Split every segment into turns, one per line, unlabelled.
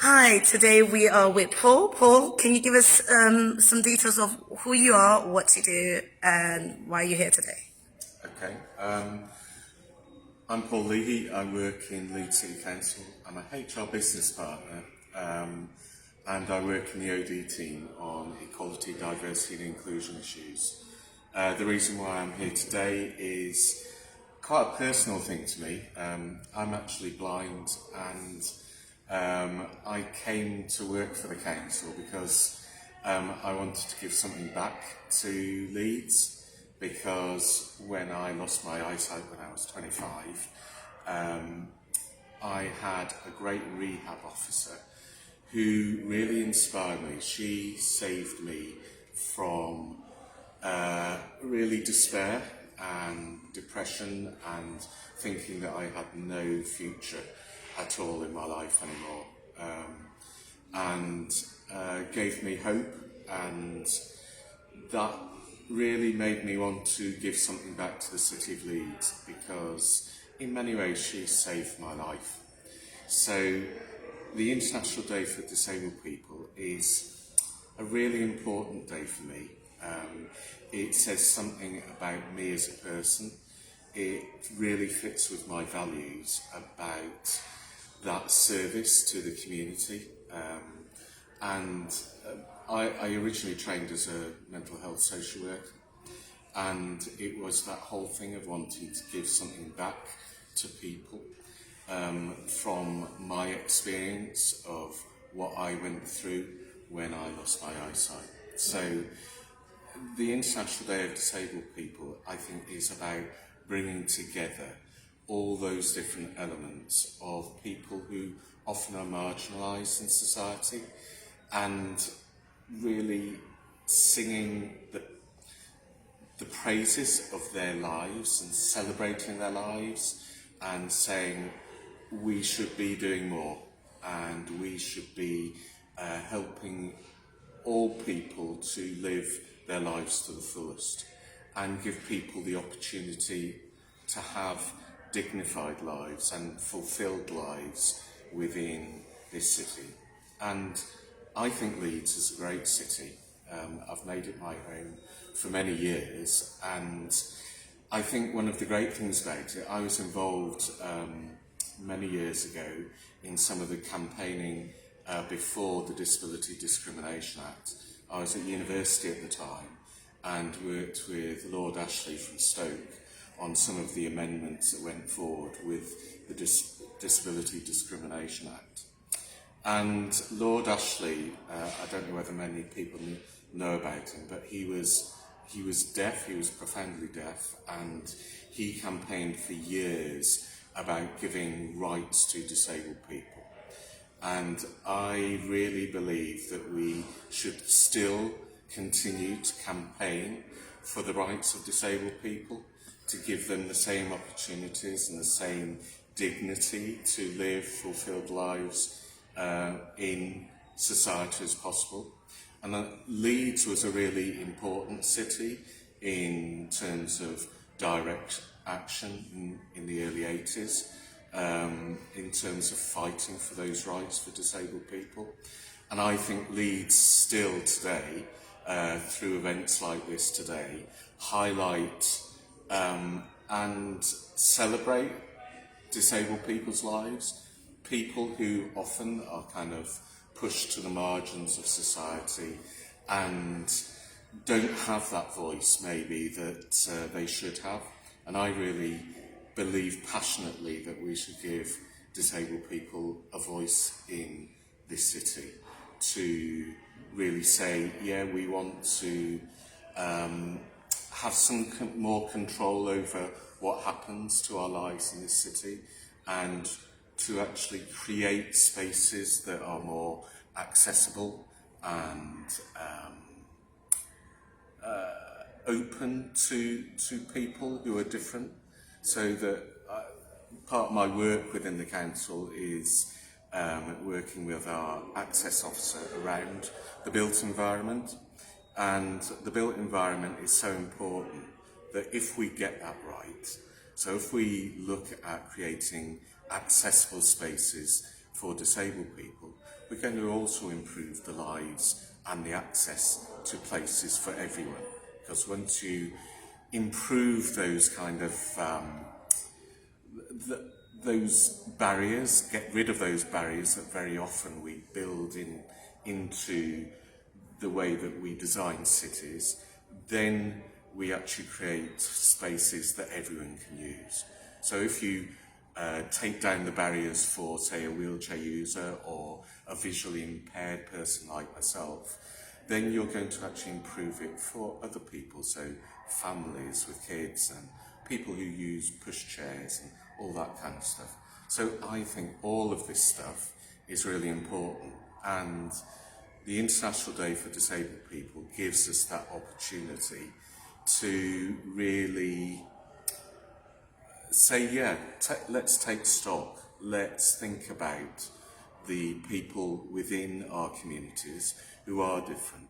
Hi, today we are with Paul. Paul, can you give us some details of who you are, what you do, and why you're here today?
Okay. I'm Paul Leahy. I work in Leeds City Council. I'm a HR business partner, and I work in the OD team on equality, diversity and inclusion issues. The reason why I'm here today is quite a personal thing to me. I'm actually blind, and I came to work for the council because I wanted to give something back to Leeds, because when I lost my eyesight when I was 25, I had a great rehab officer who really inspired me. She saved me from really despair and depression and thinking that I had no future at all in my life anymore, and gave me hope, and that really made me want to give something back to the City of Leeds, because in many ways she saved my life. So the International Day for Disabled People is a really important day for me. It says something about me as a person. It really fits with my values about that service to the community. And I originally trained as a mental health social worker, and it was that whole thing of wanting to give something back to people, from my experience of what I went through when I lost my eyesight. So the International Day of Disabled People, I think, is about bringing together all those different elements of people who often are marginalised in society, and really singing the praises of their lives and celebrating their lives, and saying we should be doing more, and we should be helping all people to live their lives to the fullest, and give people the opportunity to have dignified lives and fulfilled lives within this city. And I think Leeds is a great city. I've made it my home for many years, and I think one of the great things about it, I was involved many years ago in some of the campaigning before the Disability Discrimination Act. I was at university at the time and worked with Lord Ashley from Stoke on some of the amendments that went forward with the Disability Discrimination Act. And Lord Ashley, I don't know whether many people know about him, but he was deaf, he was profoundly deaf, and he campaigned for years about giving rights to disabled people. And I really believe that we should still continue to campaign for the rights of disabled people, to give them the same opportunities and the same dignity to live fulfilled lives in society as possible. And Leeds was a really important city in terms of direct action in the early 80s, in terms of fighting for those rights for disabled people. And I think Leeds still today, through events like this today, highlight and celebrate disabled people's lives, people who often are kind of pushed to the margins of society and don't have that voice maybe that they should have. And I really believe passionately that we should give disabled people a voice in this city, to really say, yeah, we want to have some more control over what happens to our lives in this city, and to actually create spaces that are more accessible and open to people who are different. So that part of my work within the council is working with our access officer around the built environment. And the built environment is so important that if we get that right, so if we look at creating accessible spaces for disabled people, we're going to also improve the lives and the access to places for everyone. Because once you improve those kind of those barriers, get rid of those barriers that very often we build into the way that we design cities, then we actually create spaces that everyone can use. So if you take down the barriers for, say, a wheelchair user or a visually impaired person like myself, then you're going to actually improve it for other people, so families with kids and people who use pushchairs and all that kind of stuff. So I think all of this stuff is really important, and the International Day for Disabled People gives us that opportunity to really say, yeah, let's take stock, let's think about the people within our communities who are different,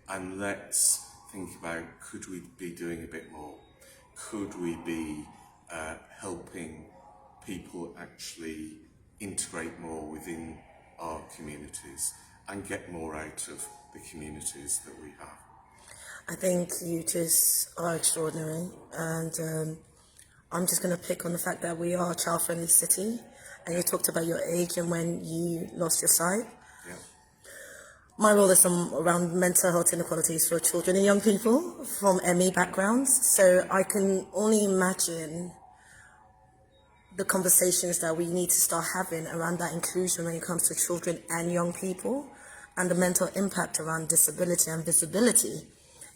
and let's think about, could we be doing a bit more? Could we be helping people actually integrate more within our communities and get more out of the communities that we have?
I think you just are extraordinary, and I'm just going to pick on the fact that we are a child-friendly city, and you talked about your age and when you lost your sight.
Yeah.
My role is around mental health inequalities for children and young people from ME backgrounds, so I can only imagine the conversations that we need to start having around that inclusion when it comes to children and young people, and the mental impact around disability and visibility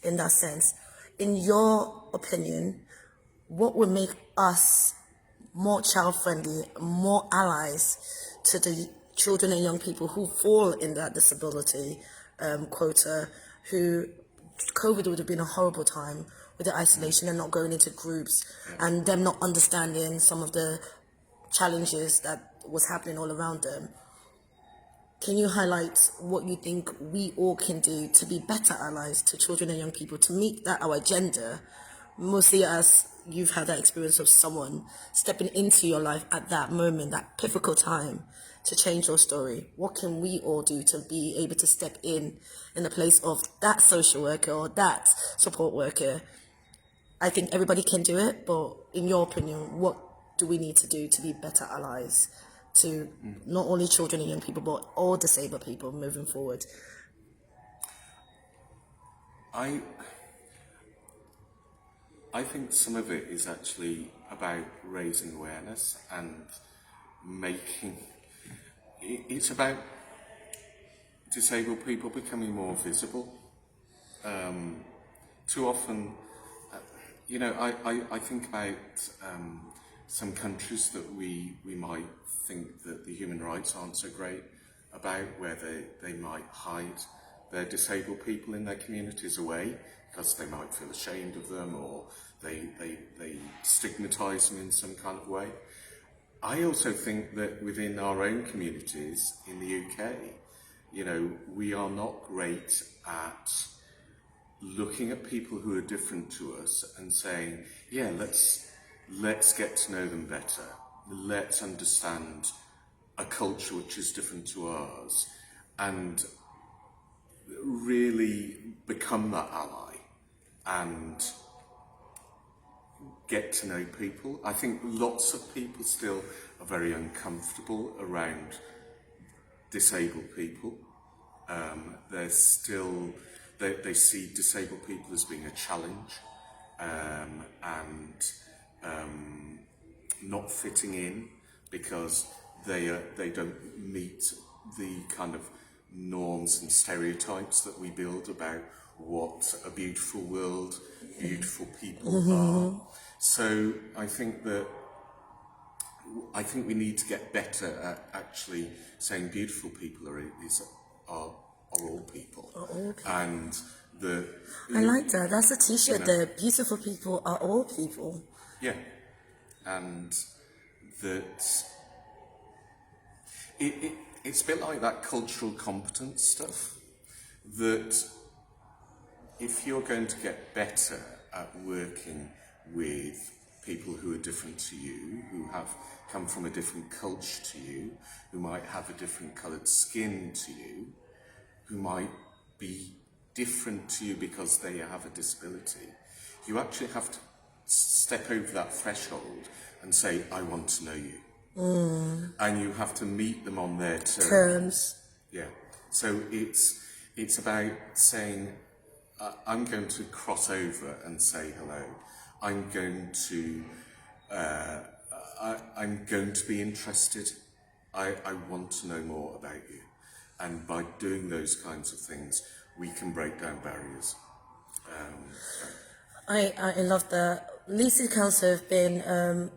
in that sense. In your opinion, what would make us more child-friendly, more allies to the children and young people who fall in that disability quota, who COVID would have been a horrible time with the isolation and not going into groups, and them not understanding some of the challenges that was happening all around them. Can you highlight what you think we all can do to be better allies to children and young people, to meet that our agenda, mostly as you've had that experience of someone stepping into your life at that moment, that pivotal time, to change your story? What can we all do to be able to step in the place of that social worker or that support worker? I think everybody can do it, but in your opinion, what do we need to do to be better allies to not only children and young people, but all disabled people moving forward?
I think some of it is actually about raising awareness and making it's about disabled people becoming more visible. Too often, I think about some countries that we might think that the human rights aren't so great about, where they might hide their disabled people in their communities away because they might feel ashamed of them, or they stigmatise them in some kind of way. I also think that within our own communities in the UK, we are not great at looking at people who are different to us and saying, yeah, let's get to know them better. Let's understand a culture which is different to ours and really become that ally and get to know people. I think lots of people still are very uncomfortable around disabled people. There's still, they see disabled people as being a challenge and not fitting in because they don't meet the kind of norms and stereotypes that we build about what a beautiful world, beautiful people are. So I think we need to get better at actually saying beautiful people are all people.
Are all people.
And
I like that. That's a t-shirt there. Beautiful people are all people.
Yeah. And that it's a bit like that cultural competence stuff, that if you're going to get better at working with people who are different to you, who have come from a different culture to you, who might have a different coloured skin to you, who might be different to you because they have a disability. You actually have to step over that threshold and say, I want to know you. And you have to meet them on their terms. Yeah. So it's about saying, I'm going to cross over and say hello. I'm going to be interested. I want to know more about you. And by doing those kinds of things, we can break down barriers.
I love that. Leeds City Council have been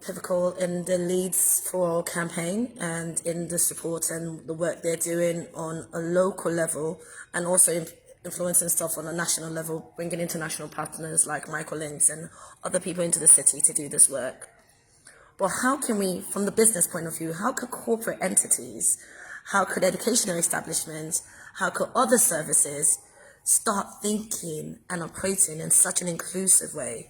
pivotal in the Leeds for All campaign and in the support and the work they're doing on a local level, and also influencing stuff on a national level, bringing international partners like Michael Links and other people into the city to do this work. But how can we, from the business point of view, how could corporate entities, how could educational establishments, how could other services start thinking and operating in such an inclusive way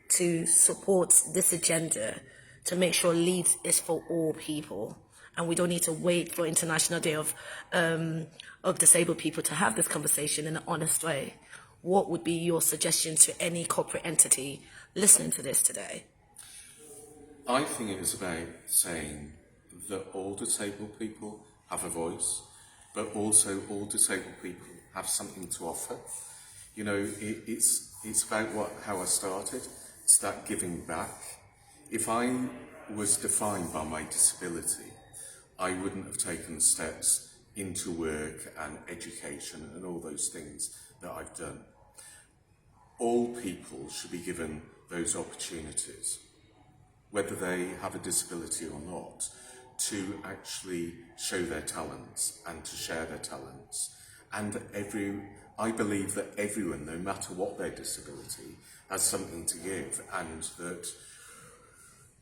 to support this agenda, to make sure Leeds is for all people, and we don't need to wait for International Day of Disabled People to have this conversation in an honest way? What would be your suggestion to any corporate entity listening to this today?
I think it is about saying that all disabled people have a voice, but also all disabled people have something to offer. You know, it's about how I started. It's that giving back. If I was defined by my disability, I wouldn't have taken the steps into work and education and all those things that I've done. All people should be given those opportunities, whether they have a disability or not, to actually show their talents and to share their talents. And I believe that everyone, no matter what their disability, has something to give, and that,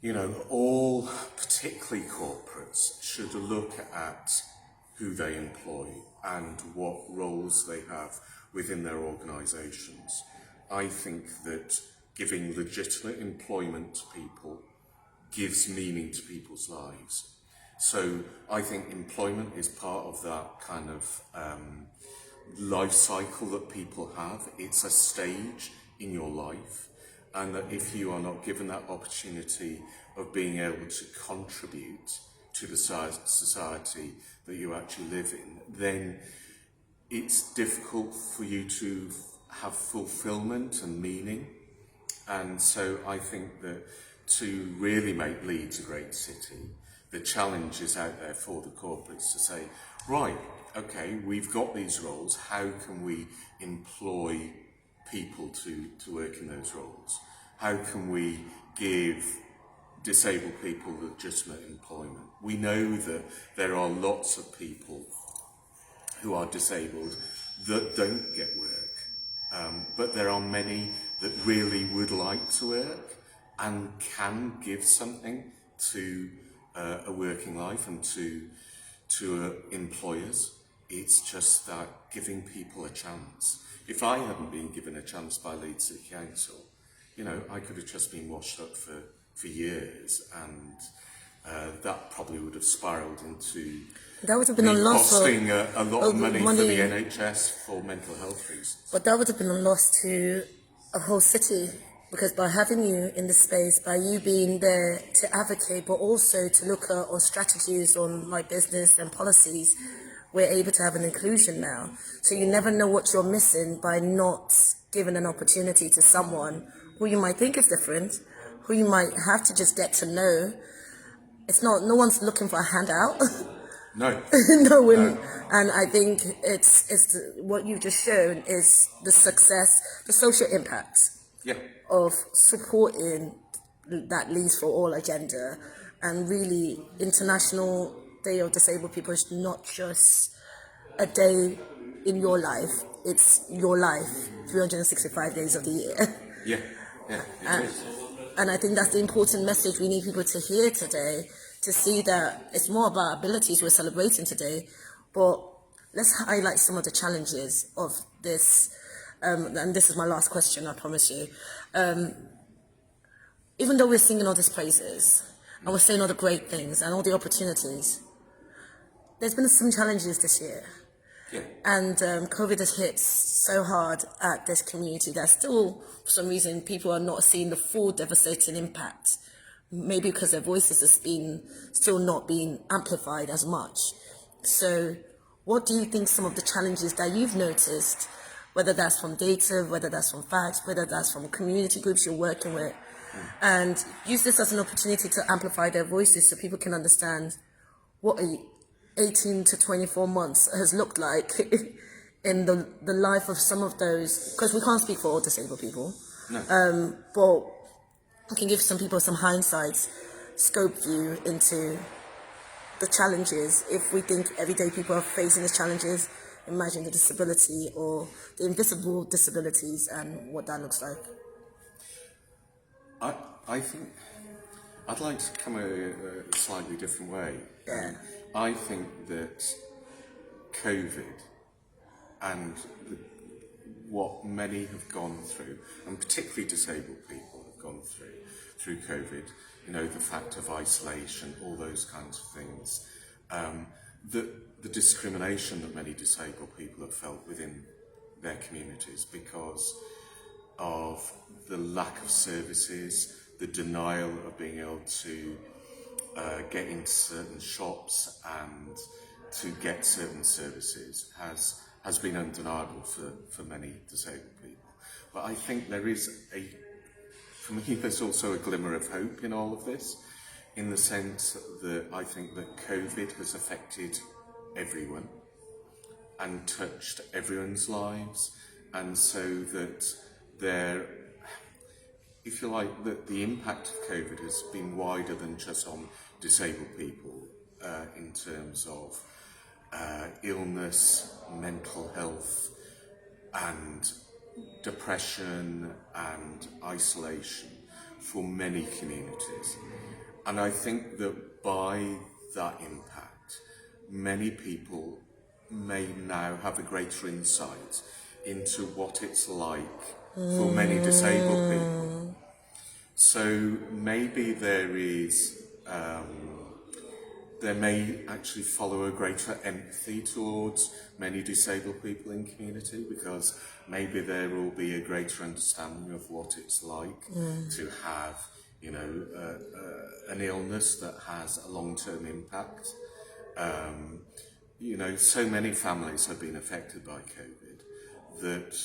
you know, all, particularly corporates, should look at who they employ and what roles they have within their organisations. I think that giving legitimate employment to people gives meaning to people's lives. So I think employment is part of that kind of life cycle that people have. It's a stage in your life, and that if you are not given that opportunity of being able to contribute to the society that you actually live in, then it's difficult for you to have fulfillment and meaning. And so I think that to really make Leeds a great city, the challenge is out there for the corporates to say, right, okay, we've got these roles, how can we employ people to work in those roles? How can we give disabled people legitimate employment? We know that there are lots of people who are disabled that don't get work, but there are many that really would like to work and can give something to a working life and to employers. It's just that giving people a chance. If I hadn't been given a chance by Leeds City Council, you know, I could have just been washed up for years, and that probably would have spiralled into
That would have been a loss
costing a lot of money for the NHS for mental health reasons.
But that would have been a loss to a whole city, because by having you in the space, by you being there to advocate, but also to look at on strategies on like business and policies, we're able to have an inclusion now. So you never know what you're missing by not giving an opportunity to someone who you might think is different, who you might have to just get to know. It's not, no one's looking for a handout.
No.
No. And I think it's what you've just shown is the success, the social impact of supporting that Leeds for All agenda, and really International Day of Disabled People is not just a day in your life, it's your life 365 days of the year. And I think that's the important message we need people to hear today, to see that it's more about abilities we're celebrating today, but let's highlight some of the challenges of this, and this is my last question, I promise you. even though we're singing all these praises and we're saying all the great things and all the opportunities, there's been some challenges this year.
Yeah.
And COVID has hit so hard at this community that still, for some reason, people are not seeing the full devastating impact. Maybe because their voices has been still not being amplified as much. So what do you think some of the challenges that you've noticed, whether that's from data, whether that's from facts, whether that's from community groups you're working with, and use this as an opportunity to amplify their voices so people can understand what 18 to 24 months has looked like in the life of some of those, because we can't speak for all disabled people.
No.
But I can give some people some hindsight, scope view into the challenges. If we think everyday people are facing these challenges, imagine the disability or the invisible disabilities and what that looks like.
I think I'd like to come a slightly different way.
Yeah.
I think that COVID and what many have gone through, and particularly disabled people have gone through COVID, you know, the fact of isolation, all those kinds of things, the discrimination that many disabled people have felt within their communities because of the lack of services, the denial of being able to get into certain shops and to get certain services has been undeniable for many disabled people. But I think there is for me, there's also a glimmer of hope in all of this, in the sense that I think that COVID has affected everyone and touched everyone's lives, and so that if you like, that the impact of COVID has been wider than just on disabled people in terms of illness, mental health, and depression and isolation for many communities. And I think that by that impact, many people may now have a greater insight into what it's like for many disabled people. So maybe there may actually follow a greater empathy towards many disabled people in community, because maybe there will be a greater understanding of what it's like to have, you know, an illness that has a long-term impact. You know, so many families have been affected by COVID that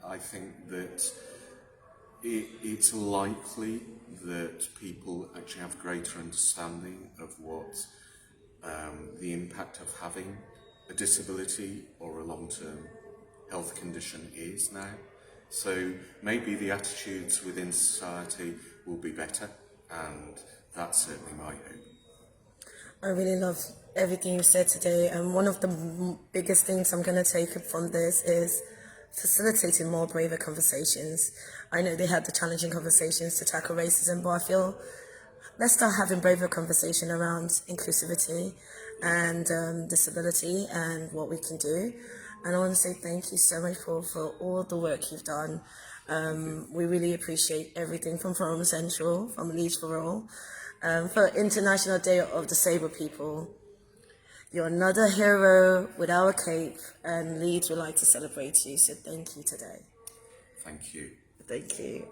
I think that it's likely that people actually have greater understanding of what the impact of having a disability or a long-term health condition is now. So maybe the attitudes within society will be better, and that's certainly my hope.
I really love everything you said today, and one of the biggest things I'm going to take from this is facilitating more braver conversations. I know they had the challenging conversations to tackle racism, but I feel let's start having braver conversation around inclusivity and disability and what we can do. And I want to say thank you so much for all the work you've done. We really appreciate everything from Forum Central, from Leahy for All, for International Day of Disabled People. You're another hero with our cape, and Leeds would like to celebrate you. So thank you today.
Thank you.
Thank you.